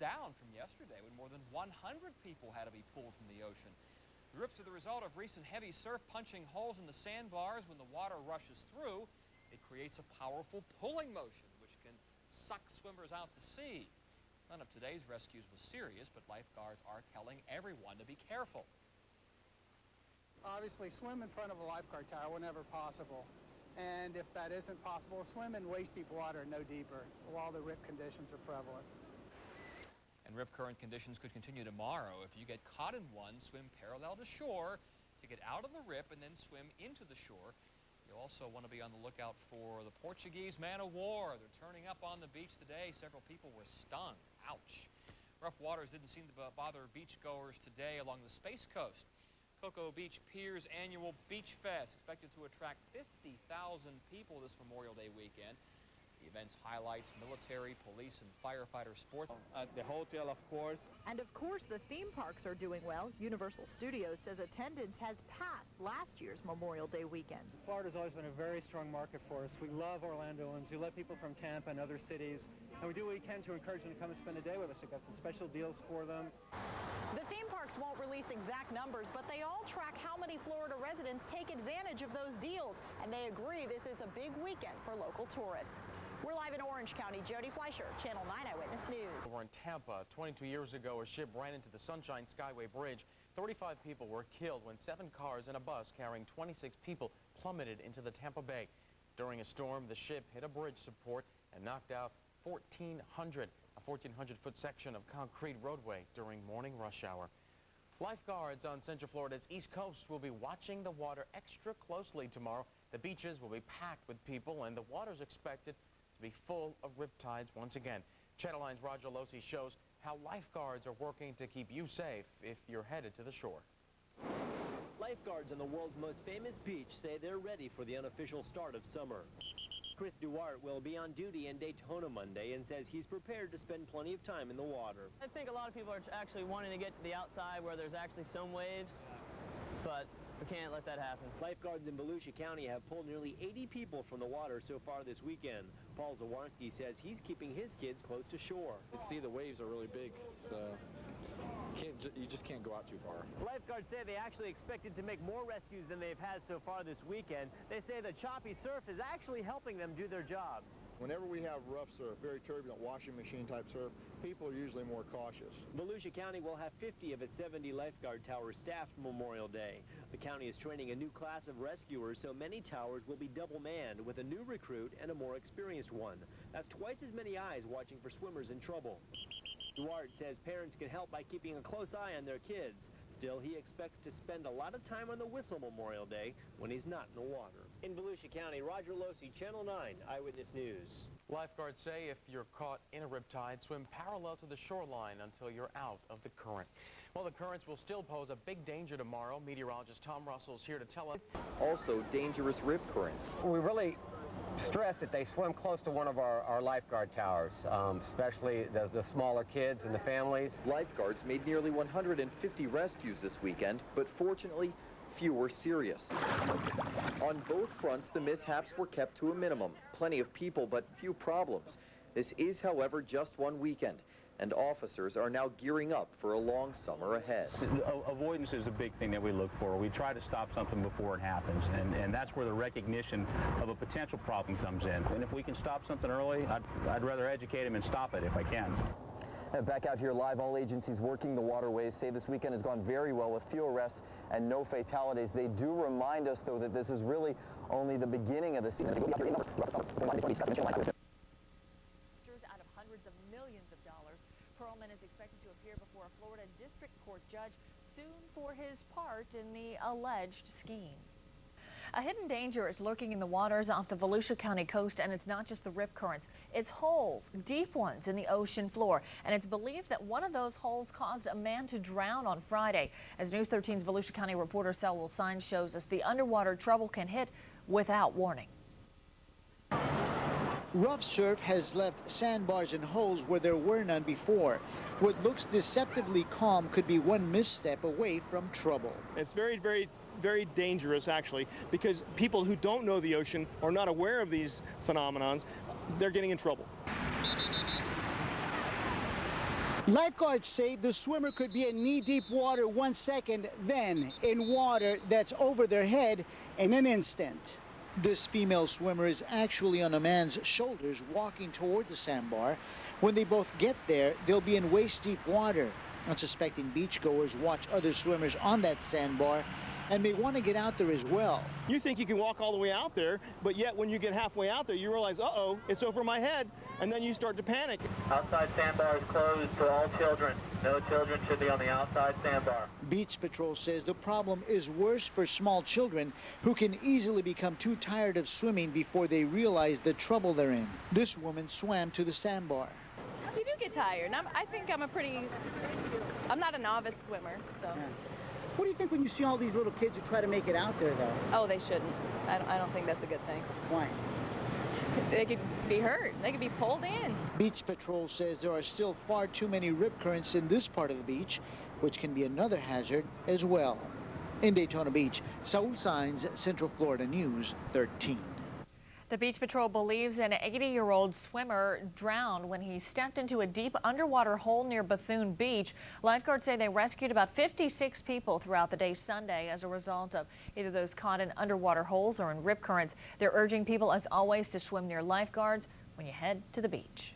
down from yesterday when more than 100 people had to be pulled from the ocean. The rips are the result of recent heavy surf punching holes in the sandbars. When the water rushes through, it creates a powerful pulling motion, which can suck swimmers out to sea. None of today's rescues was serious, but lifeguards are telling everyone to be careful. Obviously, swim in front of a lifeguard tower whenever possible. And if that isn't possible, swim in waist-deep water, no deeper, while the rip conditions are prevalent. And rip current conditions could continue tomorrow. If you get caught in one, swim parallel to shore to get out of the rip and then swim into the shore. You'll also want to be on the lookout for the Portuguese man-o-war. They're turning up on the beach today. Several people were stung. Ouch. Rough waters didn't seem to bother beachgoers today along the Space Coast. Cocoa Beach Pier's annual Beach Fest expected to attract 50,000 people this Memorial Day weekend. The event's highlights military, police, and firefighter sports. At the hotel, of course. And of course, the theme parks are doing well. Universal Studios says attendance has passed last year's Memorial Day weekend. Florida's always been a very strong market for us. We love Orlandoans. We love people from Tampa and other cities. And we do what we can to encourage them to come and spend a day with us. We've got some special deals for them. The theme parks won't release exact numbers, but they all track how many Florida residents take advantage of those deals. And they agree this is a big weekend for local tourists. We're live in Orange County. Jody Fleischer, Channel 9 Eyewitness News. Over in Tampa, 22 years ago, a ship ran into the Sunshine Skyway Bridge. 35 people were killed when 7 cars and a bus carrying 26 people plummeted into the Tampa Bay. During a storm, the ship hit a bridge support and knocked out a 1,400-foot section of concrete roadway during morning rush hour. Lifeguards on Central Florida's East Coast will be watching the water extra closely tomorrow. The beaches will be packed with people, and the water's expected to be full of riptides once again. Channel 9's Roger Losi shows how lifeguards are working to keep you safe if you're headed to the shore. Lifeguards on the world's most famous beach say they're ready for the unofficial start of summer. Chris Duarte will be on duty in Daytona Monday and says he's prepared to spend plenty of time in the water. I think a lot of people are actually wanting to get to the outside where there's actually some waves, but we can't let that happen. Lifeguards in Volusia County have pulled nearly 80 people from the water so far this weekend. Paul Zawarski says he's keeping his kids close to shore. See, the waves are really big, so you just can't go out too far. Lifeguards say they actually expected to make more rescues than they've had so far this weekend. They say the choppy surf is actually helping them do their jobs. Whenever we have rough surf, very turbulent washing machine type surf, people are usually more cautious. Volusia County will have 50 of its 70 lifeguard towers staffed Memorial Day. The county is training a new class of rescuers, so many towers will be double manned with a new recruit and a more experienced one. That's twice as many eyes watching for swimmers in trouble. Duarte says parents can help by keeping a close eye on their kids. Still, he expects to spend a lot of time on the whistle Memorial Day when he's not in the water. In Volusia County, Roger Losi, Channel 9 Eyewitness News. Lifeguards say if you're caught in a riptide, swim parallel to the shoreline until you're out of the current. Well, the currents will still pose a big danger tomorrow. Meteorologist Tom Russell's here to tell us. Also, dangerous rip currents. We really stress that they swim close to one of our lifeguard towers, especially the smaller kids and the families. Lifeguards made nearly 150 rescues this weekend, but fortunately, few were serious. On both fronts, the mishaps were kept to a minimum. Plenty of people, but few problems. This is, however, just one weekend, and officers are now gearing up for a long summer ahead. Avoidance is a big thing that we look for. We try to stop something before it happens, and that's where the recognition of a potential problem comes in. And if we can stop something early, I'd rather educate them and stop it if I can. And back out here live, all agencies working the waterways say this weekend has gone very well with few arrests and no fatalities. They do remind us, though, that this is really only the beginning of the season. Out of hundreds of millions of dollars, Perlman is expected to appear before a Florida District Court judge soon for his part in the alleged scheme. A hidden danger is lurking in the waters off the Volusia County coast, and it's not just the rip currents. It's holes, deep ones in the ocean floor, and it's believed that one of those holes caused a man to drown on Friday. As News 13's Volusia County reporter Selwell Sines shows us, the underwater trouble can hit without warning. Rough surf has left sandbars and holes where there were none before. What looks deceptively calm could be one misstep away from trouble. It's very dangerous, actually, because people who don't know the ocean or not aware of these phenomenons, they're getting in trouble. Lifeguards say the swimmer could be in knee-deep water 1 second, then in water that's over their head in an instant. This female swimmer is actually on a man's shoulders walking toward the sandbar. When they both get there, they'll be in waist-deep water. Unsuspecting beachgoers watch other swimmers on that sandbar and may want to get out there as well. You think you can walk all the way out there, but yet when you get halfway out there, you realize, uh-oh, it's over my head, and then you start to panic. Outside sandbar is closed to all children. No children should be on the outside sandbar. Beach Patrol says the problem is worse for small children who can easily become too tired of swimming before they realize the trouble they're in. This woman swam to the sandbar. You do get tired, and I think I'm not a novice swimmer, so. Yeah. What do you think when you see all these little kids who try to make it out there, though? Oh, they shouldn't. I don't think that's a good thing. Why? They could be hurt. They could be pulled in. Beach Patrol says there are still far too many rip currents in this part of the beach, which can be another hazard as well. In Daytona Beach, Saul Saenz, Central Florida News 13. The Beach Patrol believes an 80-year-old swimmer drowned when he stepped into a deep underwater hole near Bethune Beach. Lifeguards say they rescued about 56 people throughout the day Sunday as a result of either those caught in underwater holes or in rip currents. They're urging people, as always, to swim near lifeguards when you head to the beach.